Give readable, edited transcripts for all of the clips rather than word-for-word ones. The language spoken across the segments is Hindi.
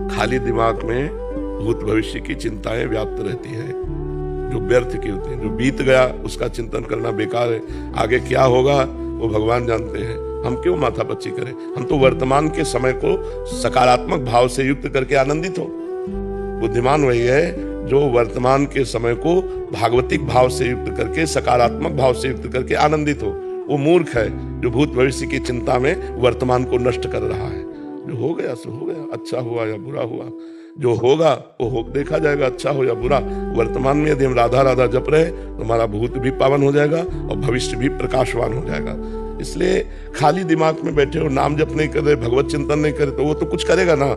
खाली दिमाग में भूत भविष्य की चिंताएं व्याप्त रहती हैं, जो व्यर्थ की होती हैं। जो बीत गया उसका चिंतन करना बेकार है, आगे क्या होगा वो भगवान जानते हैं। हम क्यों माथापच्ची करें? हम तो वर्तमान के समय को सकारात्मक भाव से युक्त करके आनंदित हो। बुद्धिमान वही है जो वर्तमान के समय को भागवतिक भाव से युक्त करके, सकारात्मक भाव से युक्त करके आनंदित हो। वो मूर्ख है जो भूत भविष्य की चिंता में वर्तमान को नष्ट कर रहा है। जो हो गया सो हो गया, अच्छा हुआ या बुरा हुआ, जो होगा वो हो देखा जाएगा, अच्छा हो या बुरा। वर्तमान में यदि हम राधा राधा जप रहे तो हमारा भूत भी पावन हो जाएगा और भविष्य भी प्रकाशवान हो जाएगा। इसलिए खाली दिमाग में बैठे हो, नाम जप नहीं कर रहे, भगवत चिंतन नहीं करे तो वो तो कुछ करेगा ना,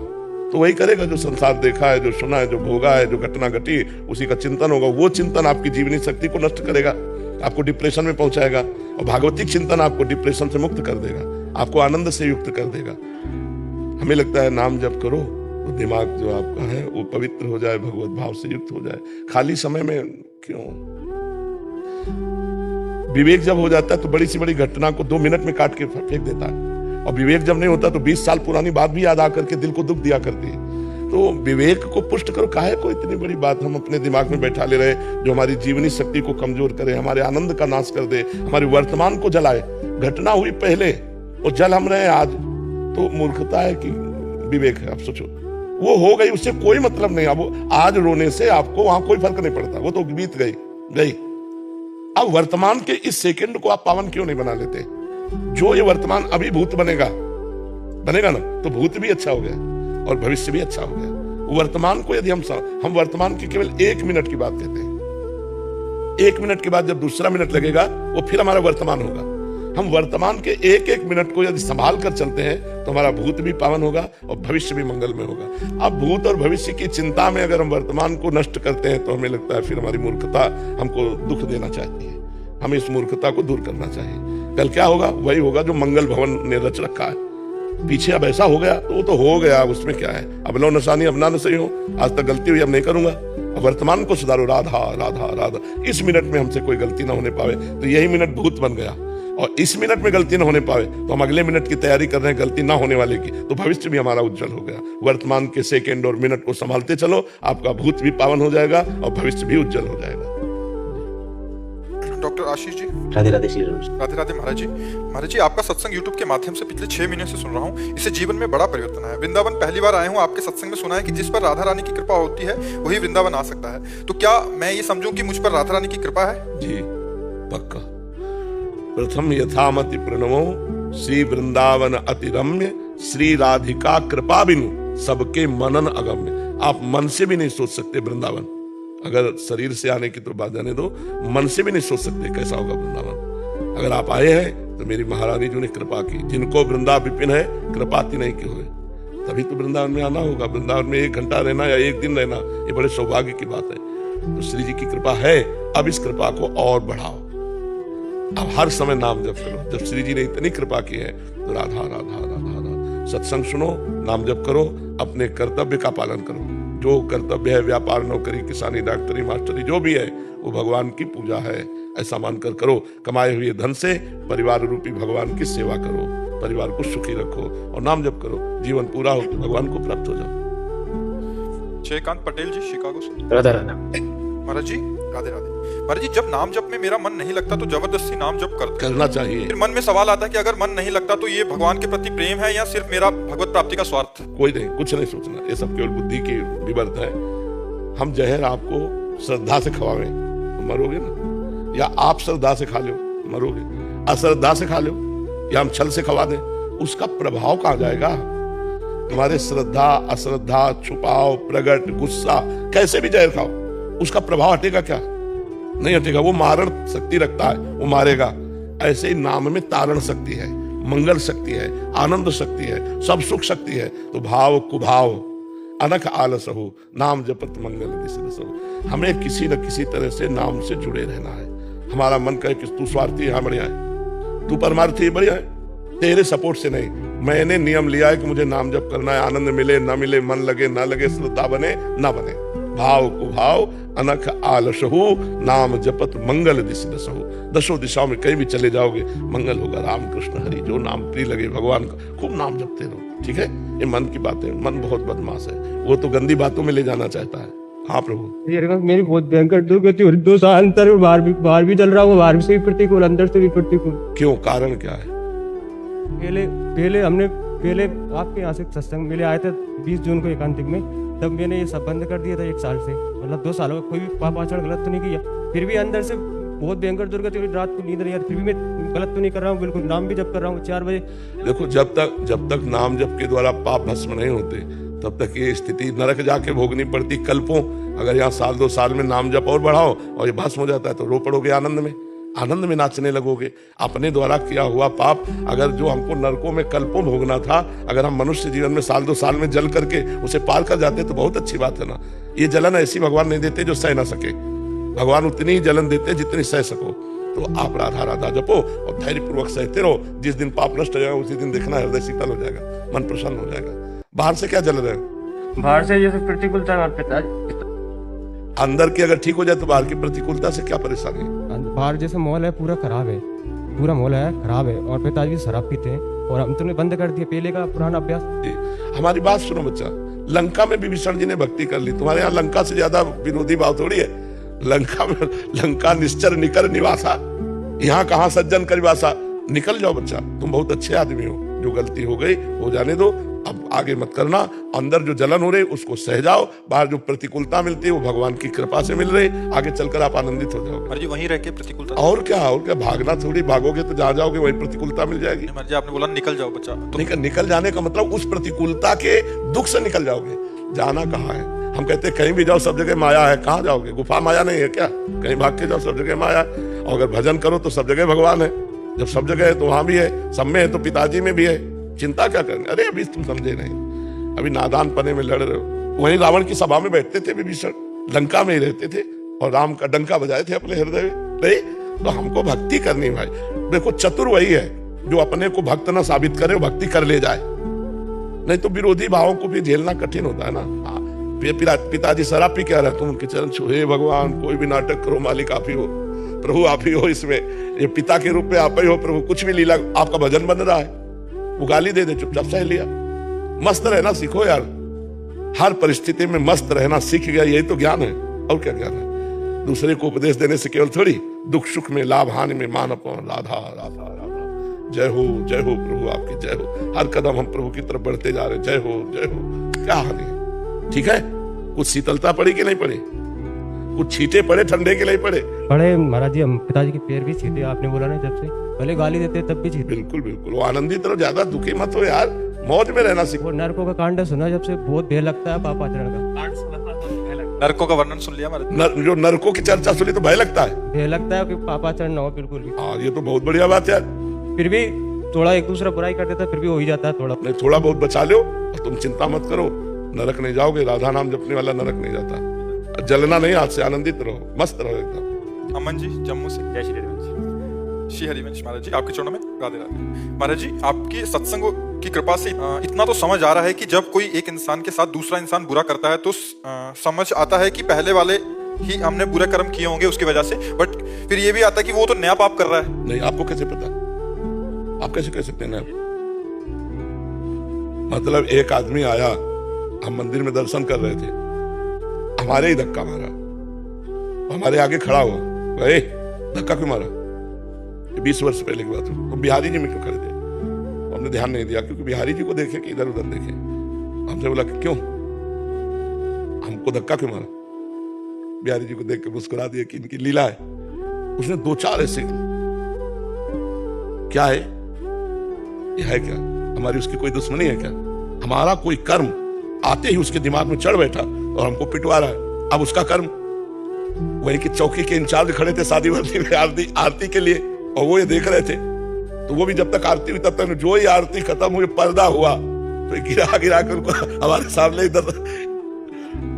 तो वही करेगा जो संसार देखा है, जो सुना है, जो भोगा है, जो घटना घटी, उसी का चिंतन होगा। वो चिंतन आपकी जीवनी शक्ति को नष्ट करेगा, आपको डिप्रेशन में पहुंचाएगा। और भागवतिक चिंतन आपको डिप्रेशन से मुक्त कर देगा, आपको आनंद से युक्त कर देगा। हमें लगता है नाम जप करो तो दिमाग जो आपका है वो पवित्र हो जाए, भगवत भाव से युक्त हो जाए। खाली समय में क्यों? विवेक जब हो जाता है तो बड़ी सी बड़ी घटना को 2 मिनट में काट के फेंक देता है, और विवेक जब नहीं होता तो 20 साल पुरानी बात भी याद आकर के दिल को दुख दिया करती है। तो विवेक को पुष्ट करो। काहे को इतनी बड़ी बात हम अपने दिमाग में बैठा ले रहे जो हमारी जीवनी शक्ति को कमजोर करे, हमारे आनंद का नाश कर दे, हमारे वर्तमान को जलाए। घटना हुई पहले और जल हम रहे आज, तो मूर्खता है कि विवेक है? आप सोचो, वो हो गई, उससे कोई मतलब नहीं। अब आज रोने से आपको वहां कोई फर्क नहीं पड़ता, वो तो बीत गई। अब वर्तमान के इस सेकंड को आप पावन क्यों नहीं बना लेते? जो ये वर्तमान अभी भूत बनेगा ना, तो भूत भी अच्छा हो गया और भविष्य भी अच्छा हो गया। वर्तमान को यदि हम वर्तमान की केवल 1 मिनट की बात कहते हैं, 1 मिनट के बाद जब दूसरा मिनट लगेगा वो फिर हमारा वर्तमान होगा। हम वर्तमान के एक मिनट को यदि संभाल कर चलते हैं तो हमारा भूत भी पावन होगा और भविष्य भी मंगल में होगा। अब भूत और भविष्य की चिंता में अगर हम वर्तमान को नष्ट करते हैं तो हमें लगता है फिर हमारी मूर्खता हमको दुख देना चाहती है। हमें इस मूर्खता को दूर करना चाहिए। कल क्या होगा? वही होगा जो मंगल भवन ने रच रखा है। पीछे अब ऐसा हो गया तो वो तो हो गया, उसमें क्या है? अब लो नशानी अब ना सही हो, आज तक गलती हुई अब नहीं करूंगा। अब वर्तमान को सुधारो, राधा राधा राधा। इस मिनट में हमसे कोई गलती ना होने पावे तो यही मिनट भूत बन गया, और इस मिनट में गलती ना होने पावे तो हम अगले मिनट की तैयारी कर रहे हैं गलती ना होने वाले की, तो भविष्य भी हमारा उज्जवल हो गया। वर्तमान के सेकंड और मिनट को संभालते चलो, आपका भूत भी पावन हो जाएगा और भविष्य भी उज्जवल हो जाएगा। डॉक्टर आशीष जी, राधे राधे श्री राम। राधे राधे महाराज जी। महाराज जी, आपका सत्संग यूट्यूब के माध्यम से पिछले 6 महीने से सुन रहा हूँ। इससे जीवन में बड़ा परिवर्तन आया। वृंदावन पहली बार आए हूँ, आपके सत्संग में सुना है कि जिस पर राधा रानी की कृपा होती है वही वृंदावन आ सकता है। तो क्या मैं ये समझूं कि मुझ पर राधा रानी की कृपा है? जी पक्का। प्रथम यथामति प्रणवो श्री वृंदावन अति रम्य, श्री राधिका कृपा बिनु सबके मनन अगम्य। आप मन से भी नहीं सोच सकते वृंदावन, अगर शरीर से आने की तो बात जाने दो, मन से भी नहीं सोच सकते कैसा होगा वृंदावन। अगर आप आए हैं तो मेरी महारानी जी ने कृपा की। जिनको वृंदा विपिन है कृपाति नहीं की हुए, तभी तो वृंदावन में आना होगा। वृंदावन में 1 घंटा रहना या 1 दिन रहना ये बड़े सौभाग्य की बात है। तो श्री जी की कृपा है, अब इस कृपा को और बढ़ाओ। अब हर समय नाम जप करो। जब श्री जी ने इतनी कृपा की है तो राधा राधा राधा राधा। सत्संग सुनो, नाम जप करो, अपने कर्तव्य का पालन करो। जो कर्तव्य है, व्यापार, नौकरी, किसानी, डॉक्टरी, मास्टरी, जो भी है वो भगवान की पूजा है, ऐसा मानकर करो। कमाए हुए धन से परिवार रूपी भगवान की सेवा करो, परिवार को सुखी रखो और नाम जप करो। जीवन पूरा हो तो भगवान को प्राप्त हो जाओ। जयकांत पटेल जी, शिकागो से। राधा राधा महाराज जी, राधे राधे। महाराज जी, जब नाम जप में मेरा मन नहीं लगता तो जबरदस्ती नाम जप करना चाहिए। फिर मन में सवाल आता है कि अगर मन नहीं लगता तो ये भगवान के प्रति प्रेम है या सिर्फ मेरा भगवत प्राप्ति का स्वार्थ? कोई नहीं, कुछ नहीं सोचना, ये सब केवल बुद्धि की विवर्त है। हम जहर आपको श्रद्धा से खवावे तो मरोगे ना, या आप श्रद्धा से खा लो मरोगे। अश्रद्धा से खा लो या हम छल से खवा दें, उसका प्रभाव कहाँ जाएगा? तुम्हारे श्रद्धा, अश्रद्धा, छुपाओ, प्रगट, गुस्सा, कैसे भी जहर खाओ, उसका प्रभाव हटेगा क्या? नहीं हटेगा। वो मारण शक्ति रखता है, वो मारेगा। ऐसे ही नाम में तारण शक्ति है, मंगल शक्ति है, आनंद शक्ति है, सब सुख शक्ति है। तो भाव कुभाव अनख आलस हो, नाम जपत मंगल दिसरस हो। हमें किसी न किसी तरह से नाम से जुड़े रहना है। हमारा मन कहे कि तू स्वार्थी है, हाँ बढ़िया है, तू परमार्थी है, बढ़िया है, तेरे सपोर्ट से नहीं। मैंने नियम लिया है कि मुझे नाम जप करना है, आनंद मिले ना मिले, मन लगे ना लगे, श्रद्धा बने ना बने, भाव को भाव अनख आलसहु, नाम जपत मंगल दिश दसहु। दसों दिशाओं में कहीं भी चले जाओगे मंगल होगा। राम कृष्ण हरि, जो नाम प्रिय लगे भगवान का खूब नाम जपते रहो, ठीक है। ये मन की बातें, मन बहुत बदमाश है, वो तो गंदी बातों में ले जाना चाहता है। हाँ प्रभु, ये मेरी बहुत भयंकर दुर्गति हो रही, 2 साल अंतर बाहर भी चल रहा हूँ, बाहर से भी प्रतिकूल, अंदर से भी प्रतिकूल। क्यों, कारण क्या है? पहले आपके यहाँ से सत्संग मिले आए थे 20 जून को एकांतिक में, तब मैंने ये सब बंद कर दिया था 1 साल से। मतलब 2 सालों में कोई भी पाप आचरण गलत तो नहीं किया, फिर भी अंदर से बहुत भयंकर दुर्गति हुई, रात को नींद नहीं आती, फिर भी मैं गलत तो नहीं कर रहा हूँ, बिल्कुल नाम भी जप कर रहा हूँ 4 बजे। देखो, जब तक नाम जप के द्वारा पाप भस्म नहीं होते तब तक ये स्थिति नरक जाके भोगनी पड़ती कल्पों। अगर यहाँ 1-2 साल में नाम जप और बढ़ाओ और ये भस्म हो जाता है तो रो पड़ोगे आनंद में नाचने लगोगे। अपने द्वारा किया हुआ पाप, अगर जो हमको नरकों में कल्पों भोगना था, अगर हम मनुष्य जीवन में 1-2 साल में जल करके उसे पार कर जाते तो बहुत अच्छी बात है ना। ये जलन ऐसी भगवान नहीं देते जो सह ना सके, भगवान उतनी ही जलन देते जितनी सह सको। तो आप राधा राधा जपो और धैर्य पूर्वक सहते रहो। जिस दिन पाप नष्ट हो जाएगा उसी दिन देखना हृदय शीतल हो जाएगा, मन प्रसन्न हो जाएगा। बाहर से क्या जल रहे हैं? बाहर से जैसे प्रतिकूलता और पिताजी, अंदर की अगर ठीक हो जाए तो बाहर की प्रतिकूलता से क्या परेशानी? बाहर जैसे माहौल है पूरा खराब है, पूरा माहौल है खराब है, और पिताजी शराब पीते हैं और हम तुमने बंद कर दिया पहले का पुराना अभ्यास। हमारी बात सुनो बच्चा, लंका में विभीषण जी ने भक्ति कर ली, तुम्हारे यहाँ लंका से ज्यादा विनोदी बात थोड़ी है। लंका निश्चर निकर निवासा, यहाँ कहाँ सज्जन करिवासा। निकल जाओ बच्चा, तुम बहुत अच्छे आदमी हो, जो गलती हो गई हो जाने दो, अब आगे मत करना। अंदर जो जलन हो रही उसको सह जाओ, बाहर जो प्रतिकूलता मिलती है वो भगवान की कृपा से मिल रही, आगे चलकर आप आनंदित हो जाओगे। जी वहीं रह के प्रतिकूलता, और क्या भागना थोड़ी, भागोगे तो जहाँ जाओगे वही प्रतिकूलता मिल जाएगी। जी आपने बोला निकल जाओ बच्चा, तो निकल जाने का मतलब उस प्रतिकूलता के दुख से निकल जाओगे। जाना कहाँ है? हम कहते हैं कहीं भी जाओ सब जगह माया है, कहाँ जाओगे? गुफा माया नहीं है क्या? कहीं भाग के जाओ सब जगह माया, और अगर भजन करो तो सब जगह भगवान है। जब सब जगह है तो वहां भी है, सब में है तो पिताजी में भी है, चिंता क्या करनी? अरे अभी तुम समझे नहीं, अभी नादान पने में लड़ रहे हो। वहीं रावण की सभा में बैठते थे विभीषण, लंका में ही रहते थे और राम का डंका बजाए थे अपने हृदय में। नहीं तो हमको भक्ति करनी भाई। देखो, चतुर वही है जो अपने को भक्त ना साबित करे, भक्ति कर ले जाए, नहीं तो विरोधी भावों को भी झेलना कठिन होता है ना। पिताजी शराब पी क्या रहे, तुम उनके चरण छू, हे भगवान कोई भी नाटक करो, मालिक आप ही हो, प्रभु आप ही हो, इसमें ये पिता के रूप में आप ही हो प्रभु, कुछ भी लीला, आपका भजन बन रहा है, वो गाली दे चुपचाप सह लिया। मस्त रहना सीखो यार, हर परिस्थिति में मस्त रहना सीख गया, यही तो ज्ञान है। और क्या ज्ञान है? दूसरे को उपदेश देने से केवल थोड़ी, दुख सुख में लाभ हानि में मान अपमान, राधा राधा राधा, जय हो प्रभु आपकी जय हो। हर कदम हम प्रभु की तरफ बढ़ते जा रहे, जय हो। क्या हानि है? ठीक है, कुछ शीतलता पड़ी कि नहीं पड़ी? कुछ छींटे पड़े ठंडे के नहीं पड़े? पड़े महाराज जी, हम पिताजी के पैर भी छीते, आपने बोला ना जब से, पहले गाली देते तब भी छीते। बिल्कुल वो आनंदित रहो, ज्यादा दुखी मत हो यार, मौज में रहना सीखो। वो नरकों का कांड सुना जब से, बहुत भय लगता है पाप आचरण का। नरकों का वर्णन सुन लिया महाराज, जो नरकों की चर्चा सुनी तो भय लगता है, भय लगता है कि पाप आचरण ना हो बिल्कुल भी। हाँ ये तो बहुत बढ़िया बात है। फिर भी थोड़ा एक दूसरा बुराई कर देता, फिर भी हो ही जाता है थोड़ा। नहीं, थोड़ा बहुत बचा लो, तुम चिंता मत करो, नरक नहीं जाओगे। राधा नाम जपने वाला नरक नहीं जाता। जलना नहीं, आज से आनंदित रहो, मस्त रहो एकदम। अमन जी जम्मू से, जय श्री हरिवंश। श्री हरिवंश महाराज जी, आपके चरणों में राधे राधे। महाराज जी, आपकी सत्संग की कृपा से इतना तो समझ आ रहा है कि जब कोई एक इंसान के साथ दूसरा इंसान बुरा करता है तो समझ आता है कि पहले वाले ही हमने बुरे कर्म किए होंगे उसकी वजह से, बट फिर ये भी आता है कि वो तो नया पाप कर रहा है। नहीं, आपको कैसे पता? आप कैसे कह सकते हैं नया? मतलब एक आदमी आया, हम मंदिर में दर्शन कर रहे थे, हमारे ही धक्का मारा, हमारे आगे खड़ा हुआ, भाई धक्का क्यों मारा? 20 वर्ष पहले की बात है। तो बिहारी जी में क्यों खड़े थे? हमने ध्यान नहीं दिया, क्योंकि बिहारी जी को देखे कि इधर उधर देखे। हमसे बोला कि क्यों हमको धक्का क्यों मारा? बिहारी जी को देख के मुस्कुरा दिया कि इनकी लीला है। उसने 2-4 ऐसे, क्या है ये, है क्या हमारी उसकी कोई दुश्मनी है क्या? हमारा कोई कर्म आते ही उसके दिमाग में चढ़ बैठा और हमको पिटवा रहा है। अब उसका कर्म, वही की चौकी के इंचार्ज खड़े थे शादी वर्दी में आरती के लिए, और वो ये देख रहे थे, तो वो भी जब तक आरती हुई तब तक जो ही आरती खत्म हुई, पर्दा हुआ तो गिरा कर उनको हमारे सामने इधर।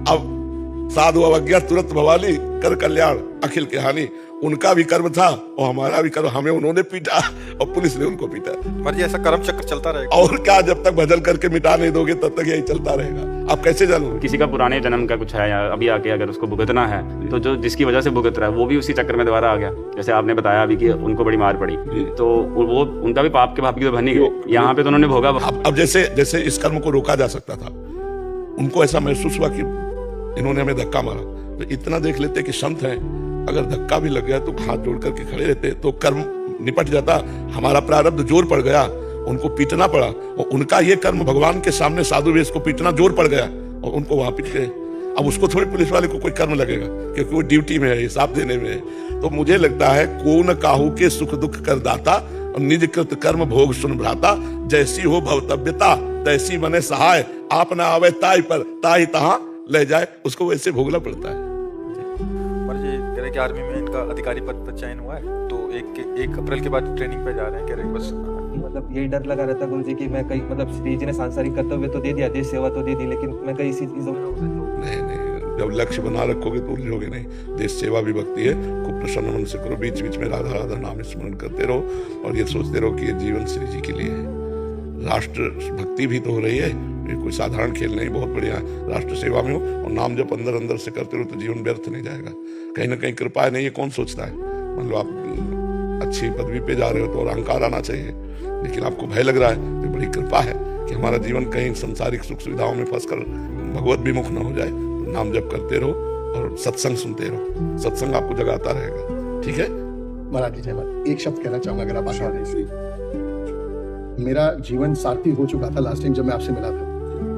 अब साधु अवज्ञा तुरंत भवाली कर कल्याण अखिल के हानि, उनका भी कर्म था और हमारा भी कर्म, हमें उन्होंने पीटा और पुलिस ने उनको पीटा। मर्जी ऐसा कर्म चक्र चलता रहेगा। और क्या, जब तक बदल करके मिटा नहीं दोगे तब तक यही चलता रहेगा। आप कैसे जानोगे? किसी का पुराने जन्म का कुछ है या अभी आके अगर उसको भुगतना है, तो जो जिसकी वजह से भुगत रहा है वो भी उसी चक्कर में दोबारा आ गया। जैसे आपने बताया अभी कि उनको बड़ी मार पड़ी, तो वो उनका भी पाप के भाप की तो बनी गई, यहाँ पे तो उन्होंने भोगा। अब जैसे इस कर्म को रोका जा सकता था, उनको ऐसा महसूस हुआ कि इन्होंने हमें धक्का मारा, तो इतना देख लेते कि संत हैं, अगर धक्का भी लग गया तो हाथ जोड़ करके खड़े रहते तो कर्म निपट जाता। हमारा प्रारब्ध जोर पड़ गया, उनको पीटना पड़ा, और उनका ये कर्म भगवान के सामने साधु वेश को पीटना जोर पड़ गया और उनको वहां पीट गए। अब उसको थोड़ी पुलिस वाले को कोई कर्म लगेगा, क्योंकि वो ड्यूटी में है, हिसाब देने में है। तो मुझे लगता है को न काहू के सुख दुख कर दाता, और निज कृत कर्म भोग सुन भ्राता, जैसी हो भवतव्यता तैसी बने सहाय, आप ना आवे ताई पर ताई तहां ले जाए, उसको वैसे भोगना पड़ता है। मर्जी कह रहे कि आर्मी में इनका अधिकारी पद पर चयन हुआ है, तो 1 अप्रैल के बाद ट्रेनिंग पे जा रहे हैं। कह रहे बस मतलब यही डर लगा रहता गुरु जी कि मैं कहीं, मतलब श्री जी ने सांसारिक कर्तव्य तो दे दिया, देश सेवा तो दे दी, लेकिन मैं कहीं इसी चीजों में नहीं, जब लक्ष्य बना रखोगे तो उलझोगे नहीं। देश सेवा भी भक्ति है, खूब प्रसन्न मन से करो, बीच बीच में राधा राधा नाम स्मरण करते रहो, और ये सोचते रहो कि ये जीवन श्री जी के लिए है। राष्ट्र भक्ति भी तो हो रही है, ये कोई साधारण खेल नहीं, बहुत बढ़िया है। राष्ट्र सेवा में हो और नाम जब अंदर अंदर से करते रहो तो जीवन व्यर्थ नहीं जाएगा। कहीं ना कहीं कृपा नहीं, ये कौन सोचता है? मान लो आप अच्छी पदवी पे जा रहे हो तो और अहंकार आना चाहिए, लेकिन आपको भय लग रहा है, तो बड़ी कृपा है कि हमारा जीवन कहीं संसारिक सुख सुविधाओं में फंसकर भगवत विमुख न हो जाए। तो नाम जप करते रहो और सत्संग सुनते रहो, सत्संग आपको जगाता रहेगा। ठीक है महाराज जी, जय माता। एक शब्द कहना चाहूंगा अगर आप आज्ञा दें। मेरा जीवन सार्थी हो चुका था लास्ट टाइम जब मैं आपसे मिला था,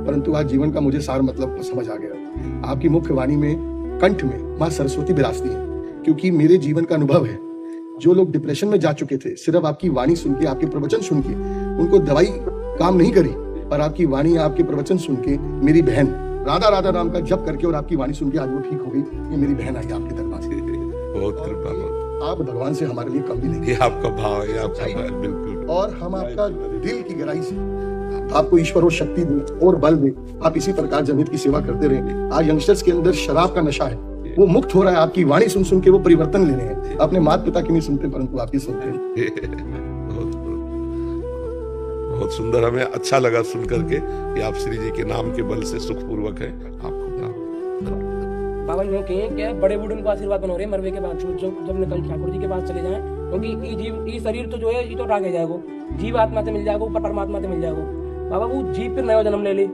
परंतु आज जीवन का मुझे सार मतलब समझ आ गया। आपकी मुख्य वाणी में, कंठ में माँ सरस्वती विराजती है, क्योंकि मेरे जीवन का अनुभव है। जो लोग डिप्रेशन में जा चुके थे, सिर्फ आपकी वाणी सुन के, आपके प्रवचन सुन के, उनको दवाई काम नहीं करी, पर आपकी वाणी, आपके प्रवचन सुन के मेरी बहन राधा राधा नाम का जप करके और आपकी वाणी सुन के आज वो ठीक हो गई। ये मेरी बहन आई आपके दरबार से। बहुत कृपा, बहुत। आप भगवान से हमारे लिए कम भी लेंगे, ये आपका भाव है, आपका भाव, बिल्कुल। और हम आपका दिल की गहराई से आपको ईश्वर और शक्ति दे और बल दे। आप इसी प्रकार जनहित की सेवा करते रहेंगे। आज यंगस्टर्स के अंदर शराब का नशा है, वो मुक्त हो रहा है। आपकी वाणी सुन सुन के वो परिवर्तन ले रहे हैं। अपने माता पिता की नहीं सुनते, परंतु आपकी सुनते हैं। बहुत सुंदर, हमें अच्छा लगा सुन करके कि आप श्री जी के नाम के बल से सुखपूर्वक हैं। आपको बाबा यूँ कहें क्या बड़े बूढ़े को आशीर्वाद बनो रहे मरवे के बाद, जब निकल ठाकुर जी के पास चले जाएं, क्योंकि ये शरीर तो जो है ये तो रागे जाएगा, जीव आत्मा से मिल जाएगा, ऊपर परमात्मा से मिल जाएगा। बाबा वो जीव फिर नया जन्म ले ले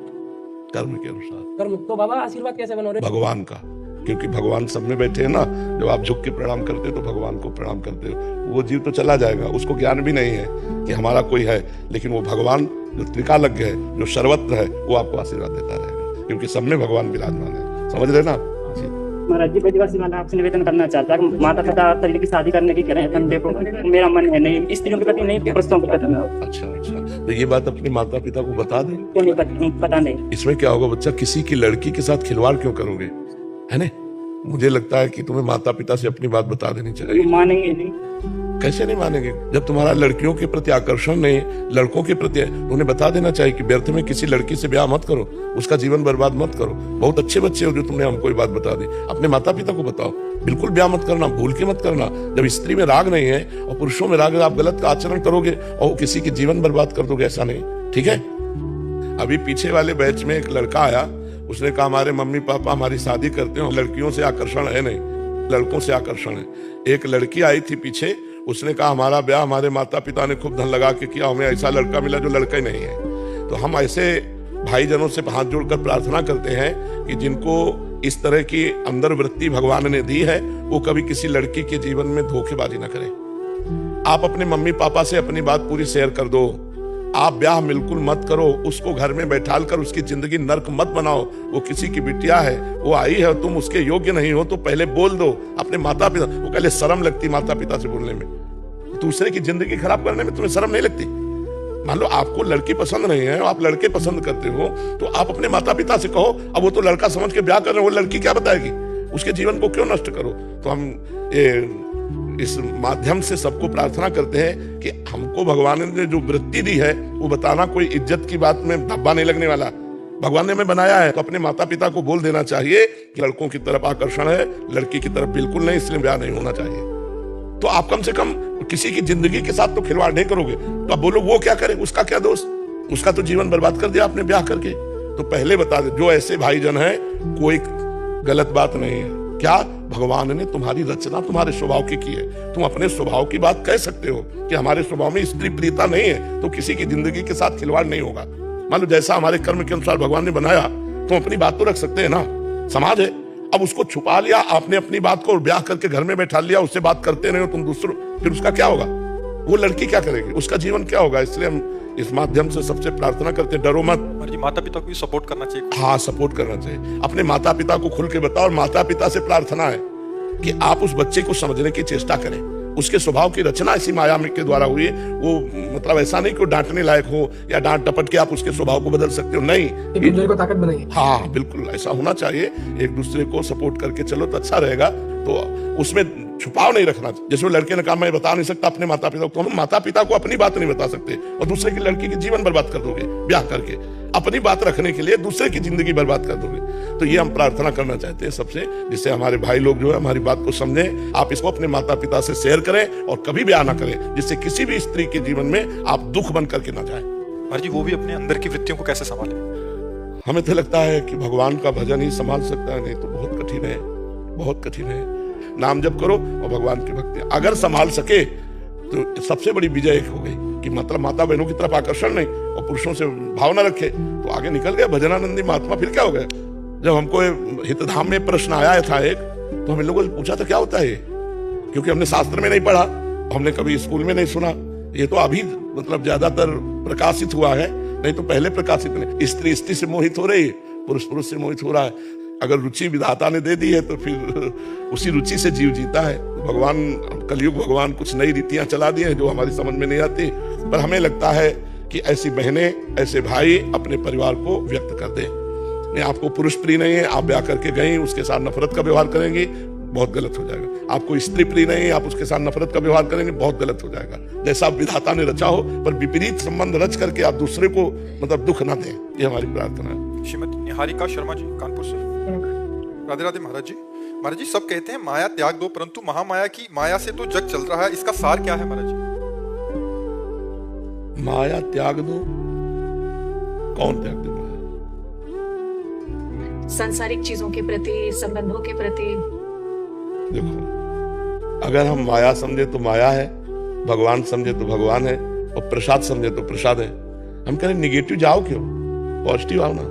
कर्म के अनुसार। कर्म तो बाबा आशीर्वाद कैसे बनो रहे? भगवान का, क्योंकि भगवान सब में बैठे हैं ना। जब आप झुक के प्रणाम करते हो तो भगवान को प्रणाम करते हो। वो जीव तो चला जाएगा, उसको ज्ञान भी नहीं है कि हमारा कोई है, लेकिन वो भगवान जो त्रिकालज्ञ है, जो सर्वत्र है, वो आपको आशीर्वाद देता रहेगा, क्योंकि सब में भगवान विराजमान है। समझ रहे ना? महाराज जी, पहली बार आपसे निवेदन करना चाहता है, माता पिता तरीके की शादी करने की करें, देखो मेरा मन है नहीं, स्त्रियों के प्रति नहीं, पुरुषों के प्रति। अच्छा, तो ये बात अपने माता पिता को बता दें। क्यों नहीं पता नहीं। इसमें क्या होगा बच्चा, किसी की लड़की के साथ खिलवाड़ क्यों करोगे, है ना? मुझे लगता है कि तुम्हें माता पिता से अपनी बात बता देनी चाहिए। मानेंगे नहीं। कैसे नहीं मानेंगे? जब तुम्हारा लड़कियों के प्रति आकर्षण नहीं, लड़कों के प्रति, उन्हें बता देना चाहिए कि व्यर्थ में किसी लड़की से ब्याह मत करो, उसका जीवन बर्बाद मत करो। बहुत अच्छे बच्चे हो जो तुमने हमको ये बात बता दी। अपने माता पिता को बताओ, बिल्कुल ब्याह मत करना, भूल के मत करना। जब स्त्री में राग नहीं है और पुरुषों में राग है, आप गलत आचरण करोगे और किसी के जीवन बर्बाद कर दोगे, ऐसा नहीं। ठीक है? अभी पीछे वाले बैच में एक लड़का आया, उसने कहा हमारे मम्मी पापा हमारी शादी करते हो, लड़कियों से आकर्षण है नहीं, लड़कों से आकर्षण है। एक लड़की आई थी पीछे, उसने कहा हमारा ब्याह हमारे माता पिता ने खूब धन लगा के किया, हमें ऐसा लड़का मिला जो लड़का ही नहीं है। तो हम ऐसे भाईजनों से हाथ जोड़कर प्रार्थना करते हैं कि जिनको इस तरह की अंदर वृत्ति भगवान ने दी है, वो कभी किसी लड़की के जीवन में धोखेबाजी न करें। आप अपने मम्मी पापा से अपनी बात पूरी शेयर कर दो। आप ब्याह बिल्कुल मत करो, उसको घर में बैठाल कर उसकी जिंदगी नर्क मत बनाओ। वो किसी की बिटिया है, वो आई है, तुम उसके योग्य नहीं हो तो पहले बोल दो अपने माता पिता। वो पहले शर्म लगती माता पिता से बोलने में, दूसरे की जिंदगी खराब करने में तुम्हें शर्म नहीं लगती? मान लो आपको लड़की पसंद नहीं है, आप लड़के पसंद करते हो, तो आप अपने माता पिता से कहो। अब वो तो लड़का समझ के ब्याह कर रहे हो, वो लड़की क्या बताएगी? उसके जीवन को क्यों नष्ट करो? तो हम इस माध्यम से सबको प्रार्थना करते हैं कि हमको भगवान ने जो वृत्ति दी है वो बताना कोई इज्जत की बात में धब्बा नहीं लगने वाला। भगवान ने हमें बनाया है तो अपने माता पिता को बोल देना चाहिए कि लड़कों की तरफ आकर्षण है, लड़की की तरफ बिल्कुल नहीं, इसलिए ब्याह नहीं होना चाहिए। तो आप कम से कम किसी की जिंदगी के साथ तो खिलवाड़ नहीं करोगे। तो आप बोलो वो क्या करे, उसका क्या दोष, उसका तो जीवन बर्बाद कर दिया आपने ब्याह करके। तो पहले बता दे, जो ऐसे भाईजन है कोई गलत बात नहीं है। क्या भगवान ने तुम्हारी रचना तुम्हारे स्वभाव की है, तुम अपने स्वभाव की बात कह सकते हो कि हमारे स्वभाव में स्त्री प्रियता नहीं है, तो किसी की जिंदगी के साथ खिलवाड़ नहीं होगा। मान लो जैसा हमारे कर्म के अनुसार भगवान ने बनाया, तुम अपनी बात तो रख सकते हैं ना। समाज है, अब उसको छुपा लिया आपने अपनी बात को, और ब्याह करके घर में बैठा लिया, उससे बात करते नहीं हो तुम दूसरों, फिर उसका क्या होगा, वो लड़की क्या करेगी, उसका जीवन क्या होगा। इसलिए हम इस माध्यम से सबसे प्रार्थना करते हैं, डरो मत। माता पिता को भी सपोर्ट करना चाहिए। हाँ, सपोर्ट करना चाहिए, अपने माता पिता को खुल के बताओ। और माता पिता से प्रार्थना है कि आप उस बच्चे को समझने की चेष्टा करें। उसके स्वभाव की रचना इसी माया में के द्वारा हुई है। वो मतलब ऐसा नहीं कि वो डांटने लायक हो या डांट टपट के आप उसके स्वभाव को बदल सकते हो, नहीं, एक दूसरे को ताकत बनाइए। हाँ बिल्कुल ऐसा होना चाहिए। एक दूसरे को सपोर्ट करके चलो तो अच्छा रहेगा। तो उसमें छुपाव नहीं रखना। जैसे वो लड़के ने कहा मैं बता नहीं सकता अपने माता पिता को, हम माता पिता को अपनी बात नहीं बता सकते और दूसरे की लड़की की जीवन बर्बाद कर दोगे ब्याह करके, अपनी बात रखने के लिए दूसरे की जिंदगी बर्बाद कर दोगे। तो ये हम प्रार्थना करना चाहते हैं सबसे, जिससे हमारे भाई लोग जो है हमारी बात को समझें। आप इसको अपने माता पिता से शेयर करें और कभी ब्याह ना करें, जिससे किसी भी स्त्री के जीवन में आप दुख बन करके ना जाए। महाराज जी, वो भी अपने अंदर की वृत्तियों को कैसे संभाले? हमें तो लगता है कि भगवान का भजन ही संभाल सकता है, नहीं तो बहुत कठिन है, बहुत कठिन है। नाम जप करो और भगवान की भक्ति, अगर संभाल सके तो सबसे बड़ी विजय एक हो गई कि मतलब माता बहनों की तरफ आकर्षण नहीं और पुरुषों से भाव न रखे तो आगे निकल गया भजनानंदी महात्मा। फिर क्या हो गया, जब हमको हितधाम में प्रश्न आया था एक, तो हम इन लोगों से पूछा था क्या होता है ये, क्योंकि हमने शास्त्र में नहीं पढ़ा, हमने कभी स्कूल में नहीं सुना। ये तो अभी मतलब ज्यादातर प्रकाशित हुआ है, नहीं तो पहले प्रकाशित नहीं। स्त्री स्त्री से मोहित हो रही है, पुरुष पुरुष से मोहित हो रहा है। अगर रुचि विधाता ने दे दी है तो फिर उसी रुचि से जीव जीता है। तो भगवान कलयुग भगवान कुछ नई रीतियां चला दी हैं जो हमारी समझ में नहीं आती, पर हमें लगता है कि ऐसी बहनें ऐसे भाई अपने परिवार को व्यक्त कर दें। नहीं, आपको पुरुष प्रिय नहीं है, आप ब्याह करके गई, उसके साथ नफरत का व्यवहार करेंगी, बहुत गलत हो जाएगा। आपको स्त्री प्रिय नहीं है, आप उसके साथ नफरत का व्यवहार करेंगे, बहुत गलत हो जाएगा। जैसा विधाता ने रचा हो, पर विपरीत संबंध रच करके आप दूसरे को मतलब दुख ना दें, ये हमारी प्रार्थना है। श्रीमती निहारिका शर्मा जी, कानपुर से। राधे राधे महाराज जी। महाराज जी, सब कहते हैं माया त्याग दो, परंतु महामाया की माया से तो जग चल रहा है, इसका सार क्या है महाराज जी? माया त्याग दो, कौन त्याग दे? सांसारिक चीजों के प्रति, संबंधों के प्रति। देखो, अगर हम माया समझे तो माया है, भगवान समझे तो भगवान है, और प्रसाद समझे तो प्रसाद है। हम कह रहे निगेटिव जाओ क्यों, पॉजिटिव आओ ना।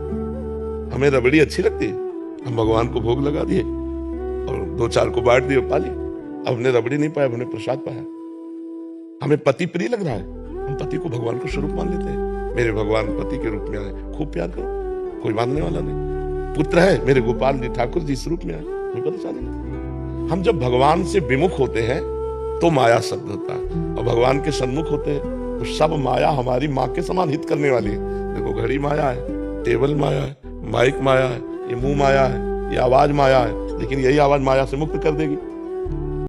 हमें रबड़ी अच्छी लगती है, हम भगवान को भोग लगा दिए और 2-4 को बांट दिए, पा ली। अब हमने रबड़ी नहीं पाया, हमने प्रसाद पाया। हमें पति प्रिय लग रहा है, हम पति को भगवान को स्वरूप मान लेते हैं। मेरे भगवान पति के रूप में आए, खूब प्यार करो, कोई मानने वाला नहीं। पुत्र है मेरे गोपाल जी ठाकुर जी स्वरूप में आए, कोई परेशानी नहीं। हम जब भगवान से विमुख होते हैं तो माया शब्द होता है, और भगवान के सन्मुख होते हैं तो सब माया हमारी माँ के समान हित करने वाली है। देखो, घड़ी माया है, टेबल माया है, माइक माया है, ये मुंह माया है, ये आवाज माया है, लेकिन यही आवाज माया से मुक्त कर देगी।